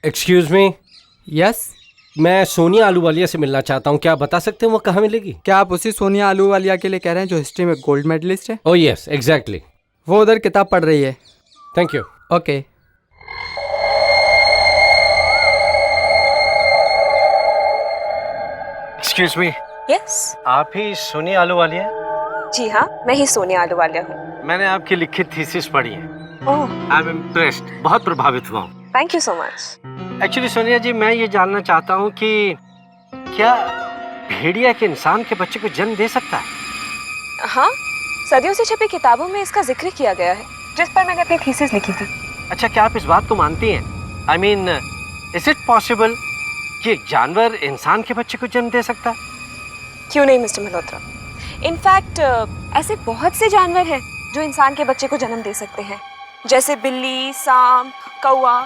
Excuse me, yes. मैं सोनिया आलूवालिया से मिलना चाहता हूँ। क्या आप बता सकते हैं वो कहाँ मिलेगी? क्या आप उसी सोनिया आलूवालिया के लिए कह रहे हैं जो हिस्ट्री में गोल्ड मेडलिस्ट है? Oh yes, exactly. वो उधर किताब पढ़ रही है। Thank you. Okay. Excuse me, yes. आप ही सोनिया आलूवालिया? जी हाँ, मैं ही सोनिया आलूवालिया हूँ। मैंने आपकी लिखित थीसिस पढ़ी है। ओह, आई एम इम्प्रेस्ड, बहुत प्रभावित हुआ हूँ। Thank you so much. Actually Sonia ji, मैं ये जानना चाहता हूँ कि क्या भेड़िया एक इंसान के बच्चे को जन्म दे सकता है? हाँ, सदियों से छपी किताबों में इसका जिक्र किया गया है, जिस पर मैंने अपनी थीसिस लिखी थी। अच्छा, क्या आप इस बात को मानती हैं? I mean, is it possible कि एक जानवर इंसान के बच्चे को जन्म दे सकता है? क्यों नहीं मिस्टर मल्होत्रा। इनफैक्ट ऐसे बहुत से जानवर हैं जो इंसान के बच्चे को जन्म दे सकते हैं, जैसे बिल्ली, सांप, कौवा।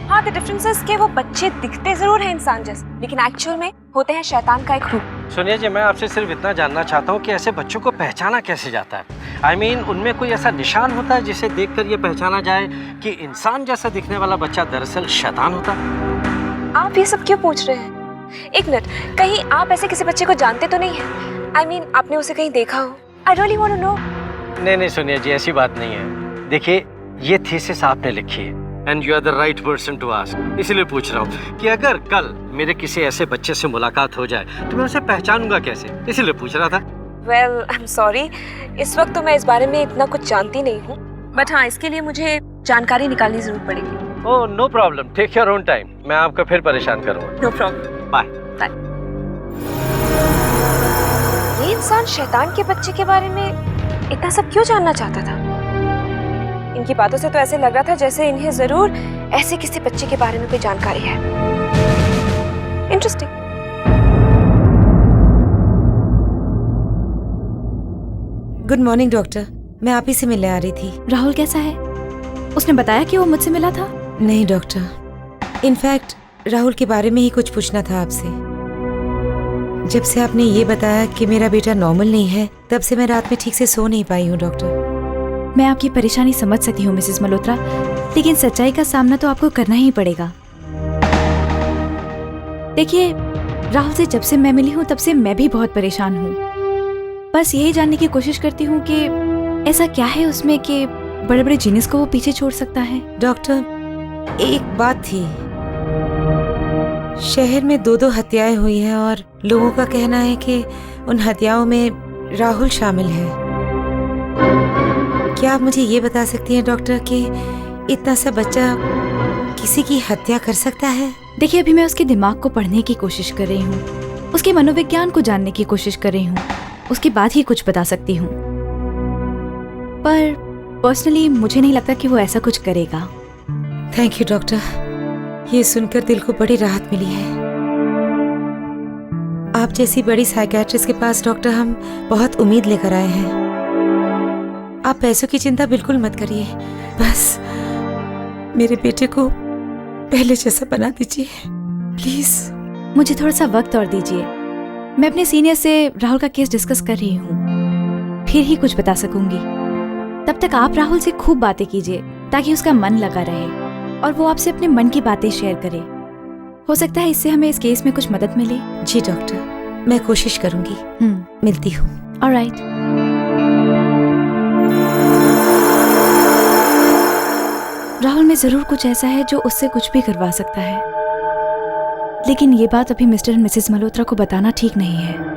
हाँ, द डिफरेंस इज कि वो बच्चे दिखते जरूर हैं इंसान जैसे, लेकिन एक्चुअल में होते हैं शैतान का एक रूप। सोनिया जी, मैं आपसे सिर्फ इतना जानना चाहता हूँ कि ऐसे बच्चों को पहचाना कैसे जाता है? आई मीन, उनमें कोई ऐसा निशान होता है जिसे देखकर ये पहचाना जाए कि इंसान जैसा दिखने वाला बच्चा दरअसल शैतान होता है? आप ये सब क्यों पूछ रहे हैं? एक मिनट, कहीं आप ऐसे किसी बच्चे को जानते तो नहीं हैं? आई मीन, आपने उसे कहीं देखा हो? I really want to know. नहीं सोनिया जी, ऐसी बात नहीं है। देखिए, ये थीसिस आपने लिखी है and you are the right person to ask, इसलिए पूछ रहा हूँ कि अगर कल मेरे किसी ऐसे बच्चे से मुलाकात हो जाए तो मैं उसे पहचानूंगा कैसे, इसलिए पूछ रहा था। वेल, आई एम सॉरी, इस वक्त तो मैं इस बारे में इतना कुछ जानती नहीं हूँ, बट हाँ, इसके लिए मुझे जानकारी निकालनी जरूर पड़ेगी। Oh no problem, take your own time, मैं आपको फिर परेशान करूँगा। No problem, bye. ये इंसान शैतान के बच्चे के बारे में इतना सब क्यों जानना चाहता था? इनकी बातों से तो ऐसे लग रहा था जैसे इन्हें जरूर ऐसे किसी बच्चे के बारे में कोई जानकारी है। इंटरेस्टिंग। गुड मॉर्निंग डॉक्टर, मैं आप ही से मिलने आ रही थी। राहुल कैसा है? उसने बताया कि वो मुझसे मिला था? नहीं डॉक्टर, इनफैक्ट राहुल के बारे में ही कुछ पूछना था आपसे। जब से आपने ये बताया कि मेरा बेटा नॉर्मल नहीं है, तब से मैं रात में ठीक से सो नहीं पाई हूँ डॉक्टर। मैं आपकी परेशानी समझ सकती हूँ मिसेस मल्होत्रा, लेकिन सच्चाई का सामना तो आपको करना ही पड़ेगा। देखिए, राहुल से जब से मैं मिली हूँ तब से मैं भी बहुत परेशान हूँ। बस यही जानने की कोशिश करती हूँ कि ऐसा क्या है उसमें कि बड़े बड़े जीनियस को वो पीछे छोड़ सकता है। डॉक्टर, एक बात थी, शहर में 2 हत्याएं हुई हैं और लोगों का कहना है कि उन हत्याओं में राहुल शामिल है। क्या आप मुझे ये बता सकती हैं डॉक्टर कि इतना सा बच्चा किसी की हत्या कर सकता है? देखिए, अभी मैं उसके दिमाग को पढ़ने की कोशिश कर रही हूँ, उसके मनोविज्ञान को जानने की कोशिश कर रही हूँ, उसके बाद ही कुछ बता सकती हूँ। पर पर्सनली मुझे नहीं लगता कि वो ऐसा कुछ करेगा। थैंक यू डॉक्टर, ये सुनकर दिल को बड़ी राहत मिली है। आप जैसी बड़ी साइकियाट्रिस्ट के पास डॉक्टर हम बहुत उम्मीद लेकर आए हैं। आप पैसों की चिंता बिल्कुल मत करिए, बस मेरे बेटे को पहले जैसा बना दीजिए प्लीज। मुझे थोड़ा सा वक्त और दीजिए, मैं अपने सीनियर से राहुल का केस डिस्कस कर रही हूँ, फिर ही कुछ बता सकूंगी। तब तक आप राहुल से खूब बातें कीजिए ताकि उसका मन लगा रहे और वो आपसे अपने मन की बातें शेयर करे। हो सकता है इससे हमें इस केस में कुछ मदद मिले। जी डॉक्टर, मैं कोशिश करूंगी। मिलती हूँ। ऑलराइट। राहुल में जरूर कुछ ऐसा है जो उससे कुछ भी करवा सकता है, लेकिन ये बात अभी मिस्टर एंड मिसेस मल्होत्रा को बताना ठीक नहीं है।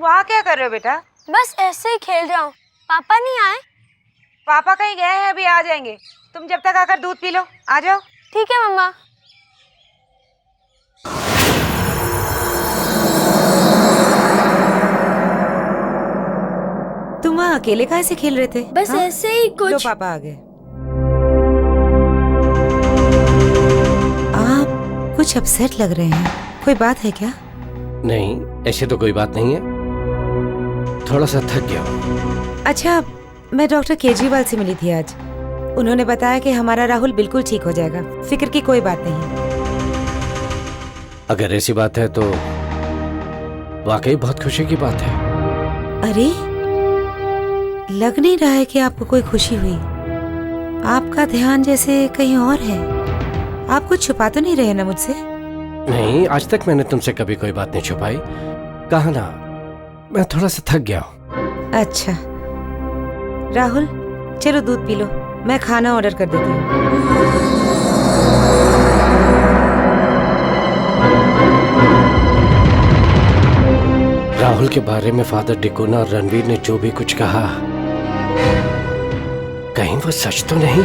वहाँ क्या कर रहे हो बेटा? बस ऐसे ही खेल रहा हूँ। पापा नहीं आए? पापा कहीं गए हैं, अभी आ जाएंगे। तुम जब तक आकर दूध पी लो, आ जाओ। ठीक है मम्मा। तुम वहाँ अकेले काहे से खेल रहे थे? बस हाँ? ऐसे ही लो कुछ। पापा आ गए। आप कुछ अपसेट लग रहे हैं, कोई बात है क्या? नहीं, ऐसे तो कोई बात नहीं है, थोड़ा सा थक गया हूँ। अच्छा, मैं डॉक्टर केजरीवाल से मिली थी आज। उन्होंने बताया कि हमारा राहुल बिल्कुल ठीक हो जाएगा, फिक्र की कोई बात नहीं। अगर ऐसी बात है तो वाकई बहुत खुशी की बात है। अरे, लग नहीं रहा है कि आपको कोई खुशी हुई। आपका ध्यान जैसे कहीं और है। आप कुछ छुपा तो नहीं रहे ना मुझसे? नहीं, आज तक मैंने तुमसे कभी कोई बात नहीं छुपाई। कहा ना, मैं थोड़ा सा थक गया हूँ। अच्छा राहुल, चलो दूध पी लो, मैं खाना ऑर्डर कर देती हूँ। राहुल के बारे में फादर डिकोना और रणवीर ने जो भी कुछ कहा, कहीं वो सच तो नहीं?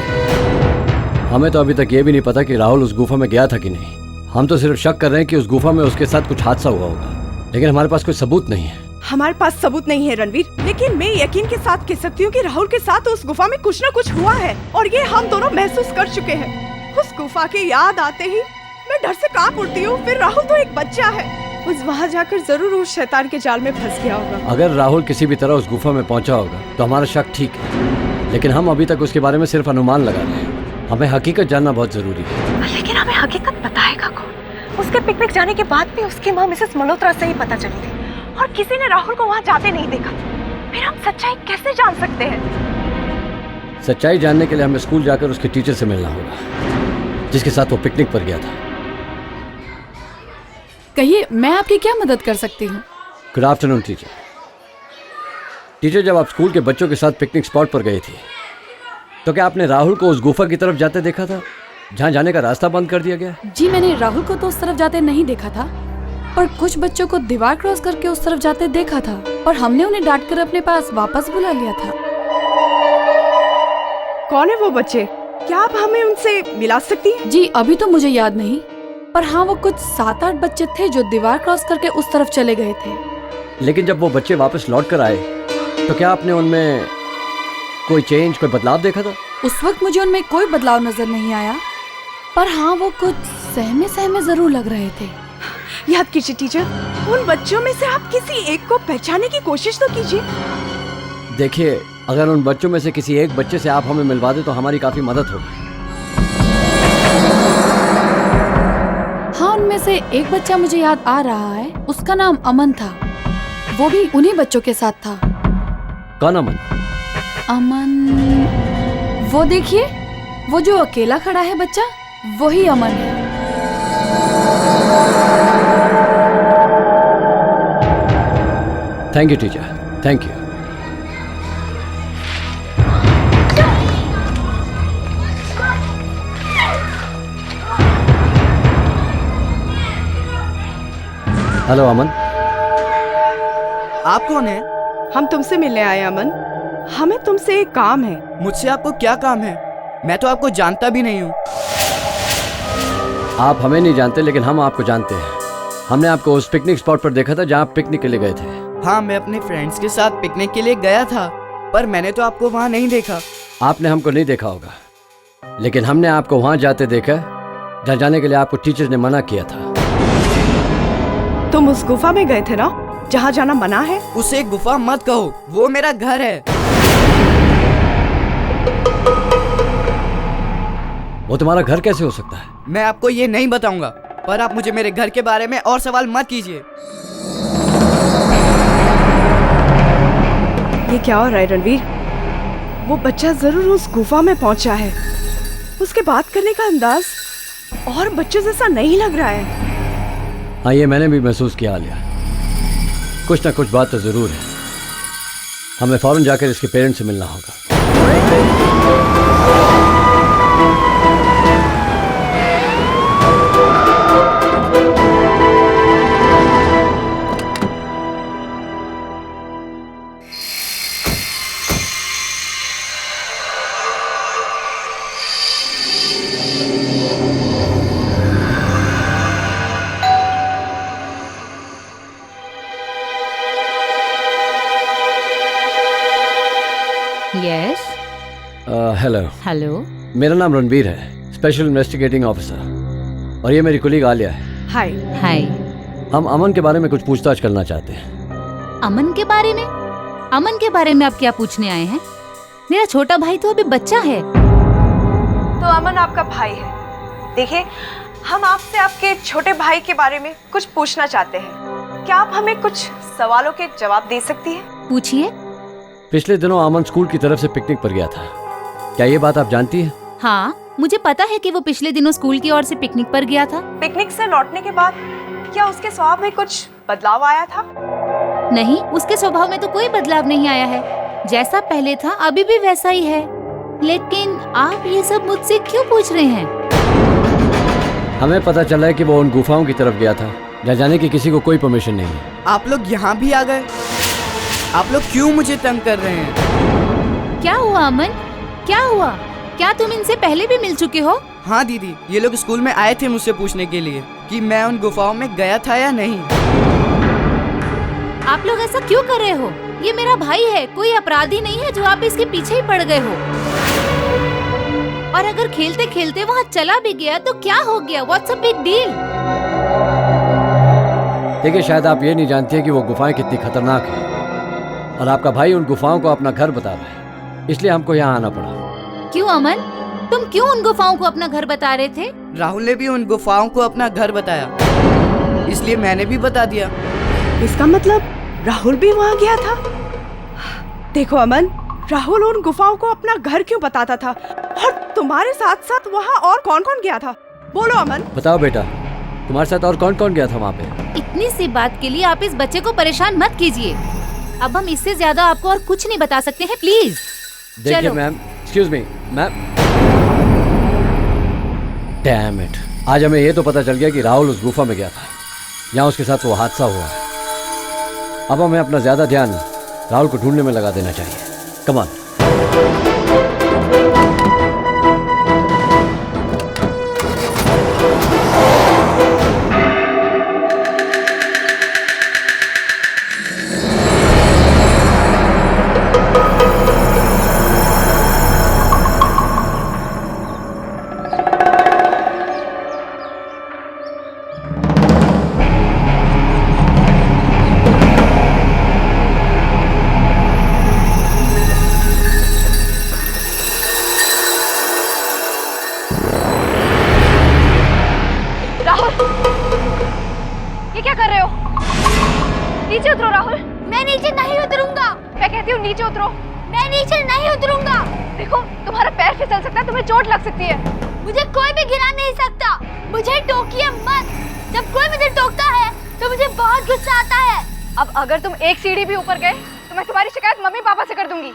हमें तो अभी तक ये भी नहीं पता कि राहुल उस गुफा में गया था कि नहीं। हम तो सिर्फ शक कर रहे हैं कि उस गुफा में उसके साथ कुछ हादसा हुआ होगा, लेकिन हमारे पास कोई सबूत नहीं है। हमारे पास सबूत नहीं है रणवीर, लेकिन मैं यकीन के साथ कह सकती हूँ कि राहुल के साथ उस गुफा में कुछ न कुछ हुआ है, और ये हम दोनों महसूस कर चुके हैं। उस गुफा की याद आते ही मैं डर से कांप उठती हूँ। फिर राहुल तो एक बच्चा है, उस वहाँ जाकर जरूर उस शैतान के जाल में फंस गया होगा। अगर राहुल किसी भी तरह उस गुफा में पहुंचा होगा तो हमारा शक ठीक है, लेकिन हम अभी तक उसके बारे में सिर्फ अनुमान लगा रहे हैं। हमें हकीकत जानना बहुत जरूरी है। लेकिन हमें हकीकत बताएगा कौन? उसके पिकनिक जाने के बाद भी उसकी माँ मिसेस मल्होत्रा से ही पता चली थी, और किसी ने राहुल को वहाँ जाते नहीं देखा। फिर हम सच्चाई कैसे जान सकते हैं? सच्चाई जानने के लिए हमें स्कूल जाकर उसके टीचर से मिलना होगा, जिसके साथ वो पिकनिक पर गया था। कहिए, मैं आपकी क्या मदद कर सकती हूँ? Good afternoon teacher. टीचर, जब आप स्कूल के बच्चों के साथ पिकनिक स्पॉट पर गए थे, तो क्या आपने राहुल को उस गुफा की तरफ जाते देखा था जहाँ जाने का रास्ता बंद कर दिया गया? जी, मैंने राहुल को तो उस तरफ जाते नहीं देखा था, पर कुछ बच्चों को दीवार क्रॉस करके उस तरफ जाते देखा था, और हमने उन्हें डांटकर अपने पास वापस बुला लिया था। कौन है वो बच्चे? क्या आप हमें उनसे मिला सकती हैं? जी, अभी तो मुझे याद नहीं, पर हाँ, वो कुछ 7-8 बच्चे थे जो दीवार क्रॉस करके उस तरफ चले गए थे। लेकिन जब वो बच्चे वापस लौट कर आए तो क्या आपने उनमें कोई चेंज, कोई बदलाव देखा था? उस वक्त मुझे उनमें कोई बदलाव नजर नहीं आया, पर हाँ, वो कुछ सहमे सहमे जरूर लग रहे थे। याद कीजिए टीचर, उन बच्चों में से आप किसी एक को पहचानने की कोशिश तो कीजिए। देखिए, अगर उन बच्चों में से किसी एक बच्चे से आप हमें मिलवा दें तो हमारी काफी मदद होगी। हाँ, उनमें से एक बच्चा मुझे याद आ रहा है, उसका नाम अमन था। वो भी उन्हीं बच्चों के साथ था। कौन अमन? अमन, वो देखिए, वो जो अकेला खड़ा है बच्चा, वही अमन है। Thank you teacher, thank you. Hello Aman. आप कौन है? हम तुमसे मिलने आए अमन, हमें तुमसे एक काम है। मुझसे आपको क्या काम है? मैं तो आपको जानता भी नहीं हूँ। आप हमें नहीं जानते, लेकिन हम आपको जानते हैं। हमने आपको उस पिकनिक स्पॉट पर देखा था जहाँ आप पिकनिक के लिए गए थे। हाँ, मैं अपने फ्रेंड्स के साथ पिकनिक के लिए गया था, पर मैंने तो आपको वहाँ नहीं देखा। आपने हमको नहीं देखा होगा, लेकिन हमने आपको वहाँ जाते देखा जहाँ जाने के लिए आपको टीचर ने मना किया था। तुम उस गुफा में गए थे ना, जहाँ जाना मना है? उसे गुफा मत कहो, वो मेरा घर है। वो तुम्हारा घर कैसे हो सकता है? मैं आपको ये नहीं बताऊंगा, पर आप मुझे मेरे घर के बारे में और सवाल मत कीजिए। ये क्या हो रहा है रणवीर? वो बच्चा जरूर उस गुफा में पहुंचा है। उसके बात करने का अंदाज और बच्चे जैसा नहीं लग रहा है। हाँ, ये मैंने भी महसूस किया आलिया। कुछ ना कुछ बात तो जरूर है। हमें फौरन जाकर इसके पेरेंट्स से मिलना होगा। Yes hello. हेलो। मेरा नाम रणबीर है, स्पेशल इन्वेस्टिगेटिंग ऑफिसर, और ये मेरी कुलीग आलिया है। हाय। हाय। हम अमन के बारे में कुछ पूछताछ करना चाहते हैं। अमन के बारे में? अमन के बारे में आप क्या पूछने आए हैं? मेरा छोटा भाई तो अभी बच्चा है। तो अमन आपका भाई है। देखिए, हम आपसे आपके छोटे भाई के बारे में कुछ पूछना चाहते हैं। क्या आप हमें कुछ सवालों के जवाब दे सकती हैं? पूछिए। पिछले दिनों अमन स्कूल की तरफ से पिकनिक पर गया था, क्या ये बात आप जानती हैं? हाँ, मुझे पता है कि वो पिछले दिनों स्कूल की ओर से पिकनिक पर गया था। पिकनिक से लौटने के बाद क्या उसके स्वभाव में कुछ बदलाव आया था? नहीं, उसके स्वभाव में तो कोई बदलाव नहीं आया है। जैसा पहले था अभी भी वैसा ही है। लेकिन आप ये सब मुझसे क्यों पूछ रहे हैं? हमें पता चला है कि वो उन गुफाओं की तरफ गया था जहाँ जाने की किसी को कोई परमिशन नहीं है। आप लोग यहाँ भी आ गए? आप लोग क्यों मुझे तंग कर रहे हैं? क्या हुआ अमन? क्या हुआ? क्या तुम इनसे पहले भी मिल चुके हो? हाँ दीदी, ये लोग स्कूल में आए थे मुझसे पूछने के लिए कि मैं उन गुफाओं में गया था या नहीं। आप लोग ऐसा क्यों कर रहे हो? ये मेरा भाई है, कोई अपराधी नहीं है जो आप इसके पीछे ही पड़ गए हो। और अगर खेलते खेलते वहाँ चला भी गया तो क्या हो गया? What's a big deal? देखिए, शायद आप ये नहीं जानती हैं कि वो गुफाएं कितनी खतरनाक हैं, और आपका भाई उन गुफाओं को अपना घर बता रहा है, इसलिए हमको यहाँ आना पड़ा। क्यों अमन? तुम क्यों उन गुफाओं को अपना घर बता रहे थे? राहुल ने भी उन गुफाओं को अपना घर बताया, इसलिए मैंने भी बता दिया। इसका मतलब राहुल भी वहाँ गया था? देखो अमन, राहुल उन गुफाओं को अपना घर क्यों बताता था? और तुम्हारे साथ साथ वहाँ और कौन कौन गया था? बोलो अमन। बताओ बेटा, तुम्हारे साथ और कौन कौन गया था वहाँ पे? इतनी सी बात के लिए आप इस बच्चे को परेशान मत कीजिए। अब हम इससे ज्यादा आपको और कुछ नहीं बता सकते हैं, प्लीज। देखिए ma'am, excuse me ma'am. Damn it, आज हमें ये तो पता चल गया कि राहुल उस गुफा में गया था जहाँ उसके साथ वो हादसा हुआ है। अब हमें अपना ज्यादा ध्यान राहुल को ढूंढने में लगा देना चाहिए। Come on. नीचे उतरो राहुल। मैं नीचे नहीं उतरूंगा। मैं कहती हूँ नीचे उतरो। मैं नीचे नहीं उतरूंगा। देखो, तुम्हारा पैर फिसल सकता है, तुम्हें चोट लग सकती है। मुझे कोई भी गिरा नहीं सकता। मुझे टोकिए मत। जब कोई मुझे टोकता है तो मुझे बहुत गुस्सा आता है। अब अगर तुम एक सीढ़ी भी ऊपर गए तो मैं तुम्हारी शिकायत मम्मी पापा से कर दूंगी।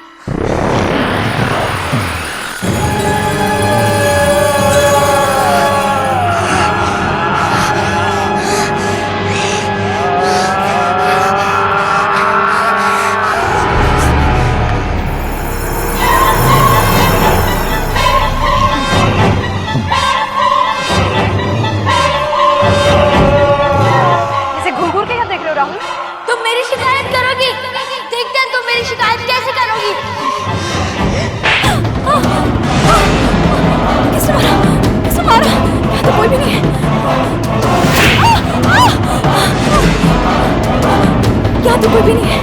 तुम मेरी शिकायत करोगी? देखते हैं तुम मेरी शिकायत कैसे करोगी। किसने मारा? किसने मारा? यहाँ तो कोई भी नहीं है। यहाँ तो कोई भी नहीं है।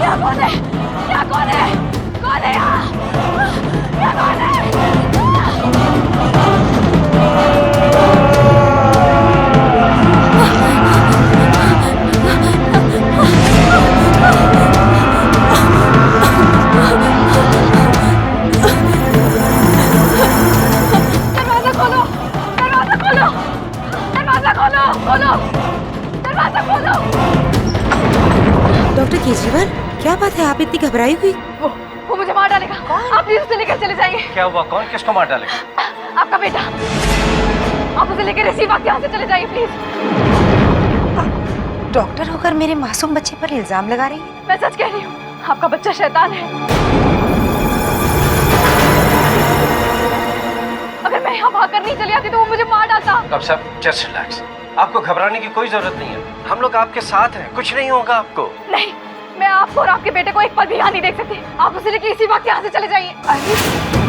यहाँ कौन है? यहाँ कौन है? कौन है यहाँ? यहाँ कौन है? दरवाजा खोलो! दरवाजा खोलो! दरवाजा खोलो! खोलो! दरवाजा खोलो! डॉक्टर केजरीवाल, क्या बात है? आप इतनी घबराई हुई? वो मुझे मार डालेगा। आप प्लीज उसे लेकर चले जाइए। क्या हुआ? कौन किसको मार डालेगा? आपका बेटा। आप उसे लेकर इसी वक्त यहाँ से चले जाइए प्लीज। डॉक्टर होकर मेरे मासूम बच्चे पर इल्जाम लगा रही है। मैं सच कह रही हूँ, आपका बच्चा शैतान है। अगर मैं यहाँ भागकर नहीं चली आती तो वो मुझे मार डालता। अब सब जस्ट रिलैक्स, आपको घबराने की कोई जरूरत नहीं है, हम लोग आपके साथ हैं, कुछ नहीं होगा आपको। नहीं, मैं आपको और आपके बेटे को एक पल भी यहाँ नहीं देख सकती। आप उसे लेके इसी वक्त यहाँ से चले जाइए।